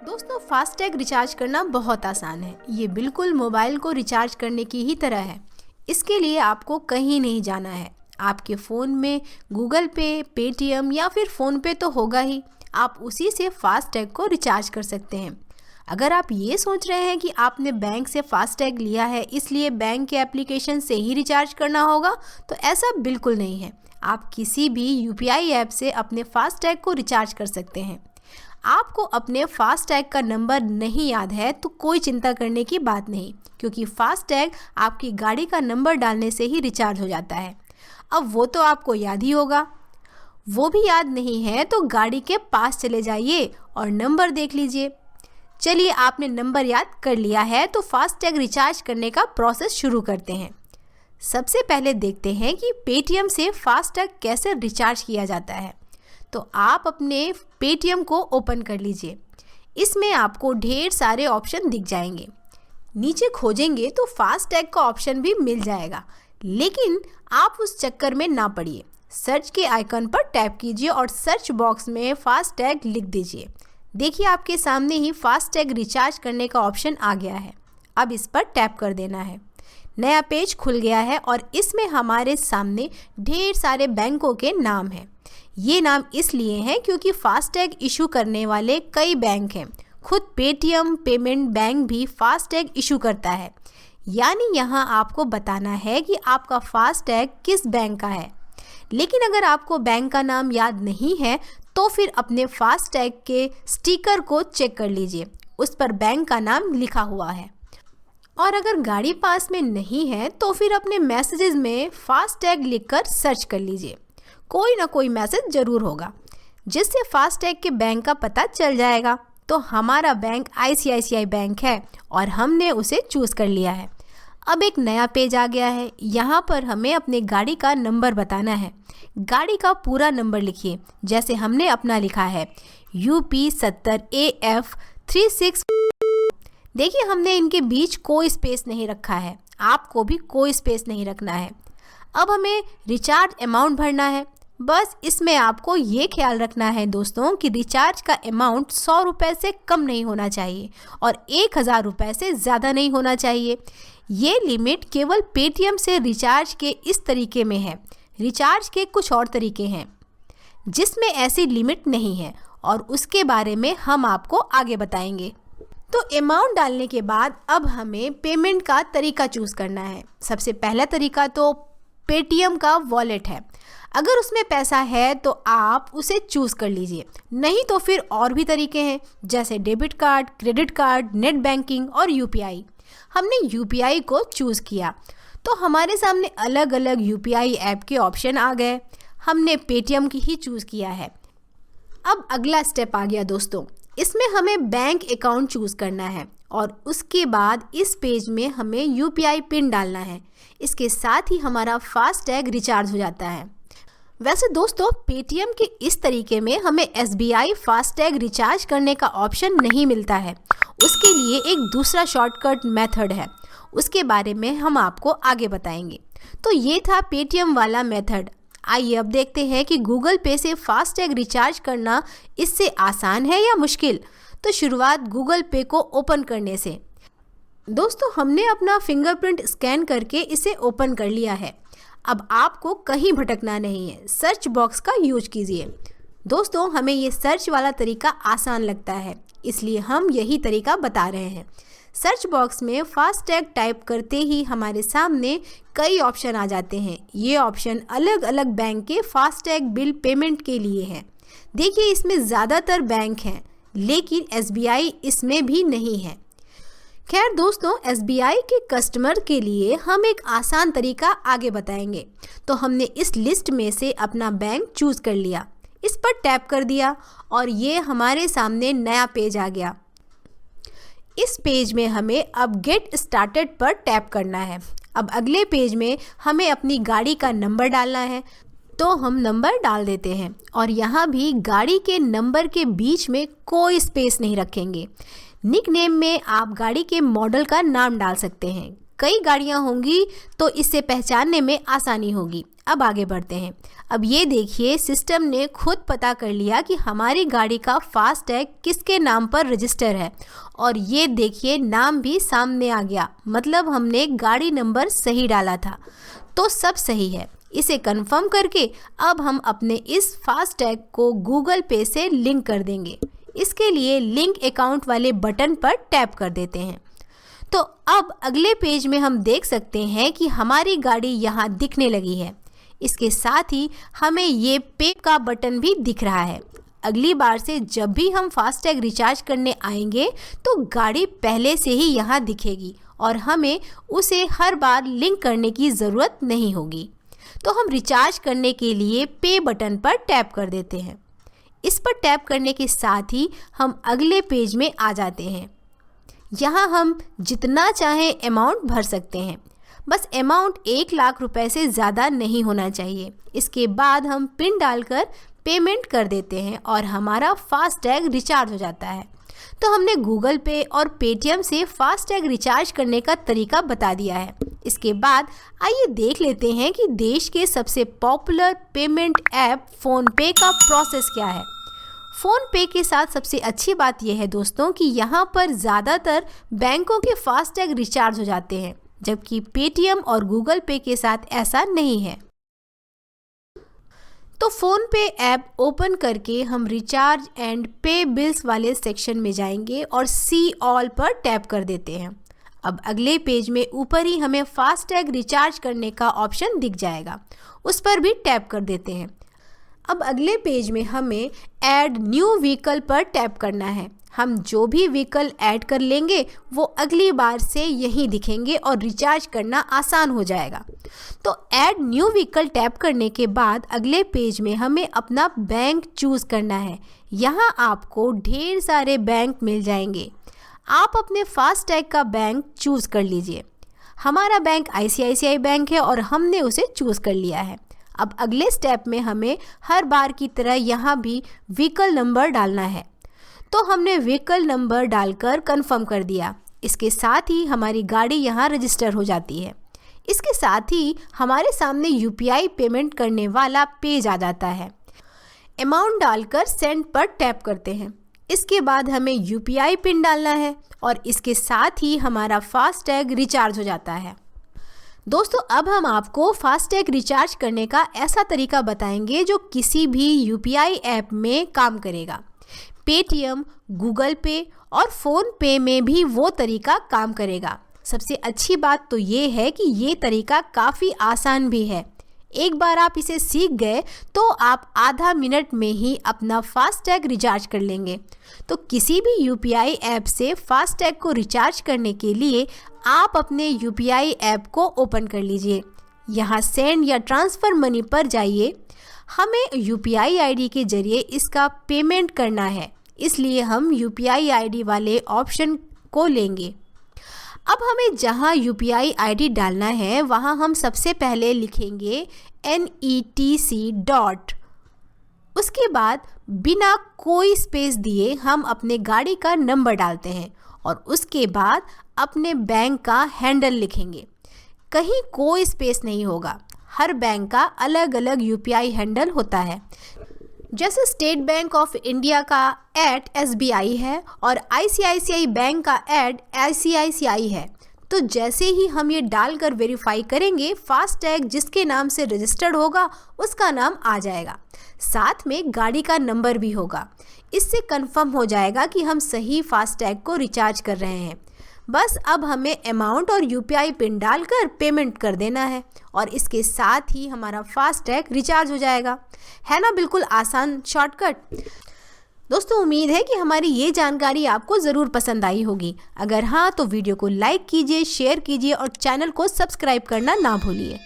दोस्तों, FASTag recharge करना बहुत आसान है। ये बिल्कुल मोबाइल को रिचार्ज करने की ही तरह है। इसके लिए आपको कहीं नहीं जाना है। आपके फ़ोन में गूगल पे, पेटीएम या फिर फ़ोनपे तो होगा ही। आप उसी से फास्टैग को रिचार्ज कर सकते हैं। अगर आप ये सोच रहे हैं कि आपने बैंक से फास्टैग लिया है इसलिए बैंक के एप्लीकेशन से ही रिचार्ज करना होगा, तो ऐसा बिल्कुल नहीं है। आप किसी भी यूपीआई ऐप से अपने फास्टैग को रिचार्ज कर सकते हैं। आपको अपने फास्टैग का नंबर नहीं याद है तो कोई चिंता करने की बात नहीं, क्योंकि फास्टैग आपकी गाड़ी का नंबर डालने से ही रिचार्ज हो जाता है। अब वो तो आपको याद ही होगा। वो भी याद नहीं है तो गाड़ी के पास चले जाइए और नंबर देख लीजिए। चलिए, आपने नंबर याद कर लिया है तो फास्टैग रिचार्ज करने का प्रोसेस शुरू करते हैं। सबसे पहले देखते हैं कि पेटीएम से फास्टैग कैसे रिचार्ज किया जाता है। तो आप अपने पेटीएम को ओपन कर लीजिए। इसमें आपको ढेर सारे ऑप्शन दिख जाएंगे। नीचे खोजेंगे तो फास्टैग का ऑप्शन भी मिल जाएगा, लेकिन आप उस चक्कर में ना पड़िए। सर्च के आइकन पर टैप कीजिए और सर्च बॉक्स में फास्टैग लिख दीजिए। देखिए, आपके सामने ही फास्टैग रिचार्ज करने का ऑप्शन आ गया है। अब इस पर टैप कर देना है। नया पेज खुल गया है और इसमें हमारे सामने ढेर सारे बैंकों के नाम हैं। ये नाम इसलिए हैं क्योंकि फास्टैग इशू करने वाले कई बैंक हैं। खुद पेटीएम पेमेंट बैंक भी फास्टैग इशू करता है। यानी यहाँ आपको बताना है कि आपका फास्टैग किस बैंक का है। लेकिन अगर आपको बैंक का नाम याद नहीं है तो फिर अपने फास्टैग के स्टिकर को चेक कर लीजिए। उस पर बैंक का नाम लिखा हुआ है। और अगर गाड़ी पास में नहीं है तो फिर अपने मैसेजेस में फास्टैग लिखकर सर्च कर लीजिए। कोई ना कोई मैसेज ज़रूर होगा जिससे फास्टैग के बैंक का पता चल जाएगा। तो हमारा बैंक आईसीआईसीआई बैंक है और हमने उसे चूज़ कर लिया है। अब एक नया पेज आ गया है। यहाँ पर हमें अपने गाड़ी का नंबर बताना है। गाड़ी का पूरा नंबर लिखिए, जैसे हमने अपना लिखा है UP70AF36। देखिए, हमने इनके बीच कोई स्पेस नहीं रखा है। आपको भी कोई स्पेस नहीं रखना है। अब हमें रिचार्ज अमाउंट भरना है। बस इसमें आपको ये ख्याल रखना है दोस्तों कि रिचार्ज का अमाउंट 100 रुपये से कम नहीं होना चाहिए और 1000 रुपये से ज़्यादा नहीं होना चाहिए। ये लिमिट केवल पेटीएम से रिचार्ज के इस तरीके में है। रिचार्ज के कुछ और तरीके हैं जिसमें ऐसी लिमिट नहीं है और उसके बारे में हम आपको आगे बताएंगे। तो अमाउंट डालने के बाद अब हमें पेमेंट का तरीका चूज़ करना है। सबसे पहला तरीका तो पेटीएम का वॉलेट है। अगर उसमें पैसा है तो आप उसे चूज़ कर लीजिए, नहीं तो फिर और भी तरीके हैं जैसे debit card, credit card, net banking और यूपीआई। हमने यूपीआई को चूज़ किया तो हमारे सामने अलग अलग यूपीआई ऐप के ऑप्शन आ गए। हमने पेटीएम की ही चूज़ किया है। अब अगला स्टेप आ गया दोस्तों। इसमें हमें बैंक अकाउंट चूज़ करना है और उसके बाद इस पेज में हमें यूपीआई पिन डालना है। इसके साथ ही हमारा फास्टैग रिचार्ज हो जाता है। वैसे दोस्तों, पेटीएम के इस तरीके में हमें एसबीआई फास्टैग रिचार्ज करने का ऑप्शन नहीं मिलता है। उसके लिए एक दूसरा शॉर्टकट मेथड है, उसके बारे में हम आपको आगे बताएंगे। तो ये था पेटीएम वाला मेथड। आइए अब देखते हैं कि गूगल पे से फास्टैग रिचार्ज करना इससे आसान है या मुश्किल। तो शुरुआत गूगल पे को ओपन करने से। दोस्तों, हमने अपना फिंगरप्रिंट स्कैन करके इसे ओपन कर लिया है। अब आपको कहीं भटकना नहीं है। सर्च बॉक्स का यूज कीजिए। दोस्तों, हमें ये सर्च वाला तरीका आसान लगता है, इसलिए हम यही तरीका बता रहे हैं। सर्च बॉक्स में फास्टैग टाइप करते ही हमारे सामने कई ऑप्शन आ जाते हैं। ये ऑप्शन अलग अलग बैंक के फास्टैग बिल पेमेंट के लिए हैं। देखिए, इसमें ज़्यादातर बैंक हैं, लेकिन एसबीआई इसमें भी नहीं है। खैर दोस्तों, एसबीआई के कस्टमर के लिए हम एक आसान तरीका आगे बताएंगे। तो हमने इस लिस्ट में से अपना बैंक चूज़ कर लिया, इस पर टैप कर दिया और ये हमारे सामने नया पेज आ गया। इस पेज में हमें अब गेट स्टार्टेड पर टैप करना है। अब अगले पेज में हमें अपनी गाड़ी का नंबर डालना है, तो हम नंबर डाल देते हैं और यहाँ भी गाड़ी के नंबर के बीच में कोई स्पेस नहीं रखेंगे। निकनेम में आप गाड़ी के मॉडल का नाम डाल सकते हैं। कई गाड़ियां होंगी तो इसे पहचानने में आसानी होगी। अब आगे बढ़ते हैं। अब ये देखिए, सिस्टम ने खुद पता कर लिया कि हमारी गाड़ी का फास्टैग किसके नाम पर रजिस्टर है, और ये देखिए नाम भी सामने आ गया, मतलब हमने गाड़ी नंबर सही डाला था, तो सब सही है। इसे कंफर्म करके अब हम अपने इस फास्टैग को गूगल पे से लिंक कर देंगे। इसके लिए लिंक अकाउंट वाले बटन पर टैप कर देते हैं। तो अब अगले पेज में हम देख सकते हैं कि हमारी गाड़ी यहाँ दिखने लगी है। इसके साथ ही हमें ये पे का बटन भी दिख रहा है। अगली बार से जब भी हम फास्टैग रिचार्ज करने आएंगे तो गाड़ी पहले से ही यहाँ दिखेगी और हमें उसे हर बार लिंक करने की ज़रूरत नहीं होगी। तो हम रिचार्ज करने के लिए पे बटन पर टैप कर देते हैं। इस पर टैप करने के साथ ही हम अगले पेज में आ जाते हैं। यहाँ हम जितना चाहें अमाउंट भर सकते हैं, बस अमाउंट 1 लाख रुपए से ज़्यादा नहीं होना चाहिए। इसके बाद हम पिन डालकर पेमेंट कर देते हैं और हमारा फास्टैग रिचार्ज हो जाता है। तो हमने गूगल पे और पेटीएम से फास्टैग रिचार्ज करने का तरीका बता दिया है। इसके बाद आइए देख लेते हैं कि देश के सबसे पॉपुलर पेमेंट ऐप फ़ोनपे का प्रोसेस क्या है। फ़ोनपे के साथ सबसे अच्छी बात यह है दोस्तों कि यहाँ पर ज़्यादातर बैंकों के फास्टैग रिचार्ज हो जाते हैं, जबकि पेटीएम और गूगल पे के साथ ऐसा नहीं है। तो फ़ोनपे ऐप ओपन करके हम रिचार्ज एंड पे बिल्स वाले सेक्शन में जाएंगे और सी ऑल पर टैप कर देते हैं। अब अगले पेज में ऊपर ही हमें फास्टैग रिचार्ज करने का ऑप्शन दिख जाएगा, उस पर भी टैप कर देते हैं। अब अगले पेज में हमें ऐड न्यू व्हीकल पर टैप करना है। हम जो भी व्हीकल ऐड कर लेंगे वो अगली बार से यहीं दिखेंगे और रिचार्ज करना आसान हो जाएगा। तो ऐड न्यू व्हीकल टैप करने के बाद अगले पेज में हमें अपना बैंक चूज़ करना है। यहाँ आपको ढेर सारे बैंक मिल जाएंगे। आप अपने फास्टैग का बैंक चूज़ कर लीजिए। हमारा बैंक ICICI बैंक है और हमने उसे चूज़ कर लिया है। अब अगले स्टेप में हमें हर बार की तरह यहाँ भी व्हीकल नंबर डालना है। तो हमने व्हीकल नंबर डालकर कंफर्म कर दिया। इसके साथ ही हमारी गाड़ी यहाँ रजिस्टर हो जाती है। इसके साथ ही हमारे सामने UPI पेमेंट करने वाला पेज आ जाता है। अमाउंट डालकर सेंड पर टैप करते हैं। इसके बाद हमें UPI पिन डालना है और इसके साथ ही हमारा फास्टैग रिचार्ज हो जाता है। दोस्तों, अब हम आपको फास्टैग रिचार्ज करने का ऐसा तरीका बताएंगे जो किसी भी UPI ऐप में काम करेगा। पेटीएम, गूगल पे और फ़ोनपे में भी वो तरीका काम करेगा। सबसे अच्छी बात तो ये है कि ये तरीका काफ़ी आसान भी है। एक बार आप इसे सीख गए तो आप आधा मिनट में ही अपना फास्टैग रिचार्ज कर लेंगे। तो किसी भी UPI ऐप से फास्टैग को रिचार्ज करने के लिए आप अपने UPI ऐप को ओपन कर लीजिए। यहाँ सेंड या ट्रांसफ़र मनी पर जाइए। हमें UPI ID के ज़रिए इसका पेमेंट करना है, इसलिए हम UPI ID वाले ऑप्शन को लेंगे। अब हमें जहां UPI ID डालना है वहां हम सबसे पहले लिखेंगे NETC. उसके बाद बिना कोई स्पेस दिए हम अपने गाड़ी का नंबर डालते हैं और उसके बाद अपने बैंक का हैंडल लिखेंगे। कहीं कोई स्पेस नहीं होगा। हर बैंक का अलग अलग UPI हैंडल होता है। जैसे स्टेट बैंक ऑफ इंडिया का @SBI है और ICICI बैंक का @ICICI है। तो जैसे ही हम ये डालकर वेरीफाई करेंगे, फास्टैग जिसके नाम से रजिस्टर्ड होगा उसका नाम आ जाएगा, साथ में गाड़ी का नंबर भी होगा। इससे कंफर्म हो जाएगा कि हम सही फास्टैग को रिचार्ज कर रहे हैं। बस अब हमें अमाउंट और UPI पिन डालकर पेमेंट कर देना है और इसके साथ ही हमारा फास्टैग रिचार्ज हो जाएगा। है ना बिल्कुल आसान शॉर्टकट। दोस्तों, उम्मीद है कि हमारी ये जानकारी आपको ज़रूर पसंद आई होगी। अगर हाँ तो वीडियो को लाइक कीजिए, शेयर कीजिए और चैनल को सब्सक्राइब करना ना भूलिए।